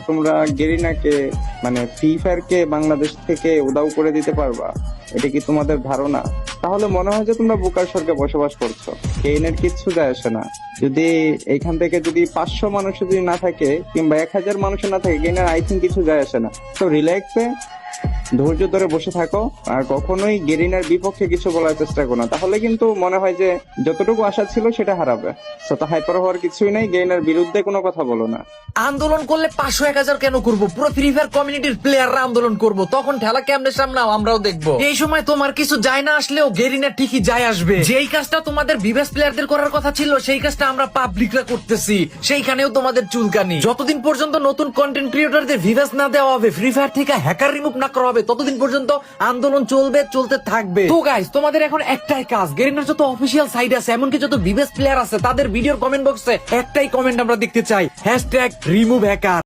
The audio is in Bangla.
তোমরা গেরিনাকে মানে ফ্রি ফায়ার কে বাংলাদেশ থেকে উধাও করে দিতে পারবা? এটা কি তোমাদের ধারণা? তাহলে মনে হয় যে তোমরা বোকার স্বর্গে বসবাস করছো। কেইনের কিচ্ছু যায় আসে না। যদি এইখান থেকে যদি 500 মানুষ যদি না থাকে কিংবা 1000 মানুষ না থাকে, কেইনের আই থিঙ্ক কিছু যায় আসে না। তো রিল্যাক্সে ধৈর্য ধরে বসে থাকো, আর কখনোই গেরিনার বিপক্ষে কিছু বলার চেষ্টা করো না, তাহলে কিন্তু মনে হয় যে যতটুকু আশা ছিল সেটা হারাবে। তো হাইপার হওয়ার কিছুই নাই, গেরিনার বিরুদ্ধে কোনো কথা বলো না। আন্দোলন করলে 500-1000 কেন করব? পুরো ফ্রি ফায়ার কমিউনিটির প্লেয়াররা আন্দোলন করব, তখন ঠেলা কেমনে সামনাও আমরাও দেখবো। এই সময় তোমার কিছু যায় না আসলেও গেরিনা ঠিকই যায় আসবে। যেই কাজটা তোমাদের বিবেস প্লেয়ারদের করার কথা ছিল সেই কাজটা আমরা পাবলিকরা করতেছি, সেইখানেও তোমাদের চুলকানি। যতদিন পর্যন্ত নতুন কন্টেন্ট ক্রিয়েটরদের ভিভাস না দেওয়া হবে, ফ্রি ফায়ার থেকে হ্যাকার রিমুভ না করা হবে, ততদিন পর্যন্ত আন্দোলন চলতে থাকবে। তো গাইস, তোমাদের এখন একটাই কাজ, গেরিনার যত অফিসিয়াল সাইট আছে, এমনকি যত বিবেস প্লেয়ার আছে, তাদের ভিডিওর কমেন্ট বক্সে একটাই কমেন্ট আমরা দেখতে চাই, #remove hacker।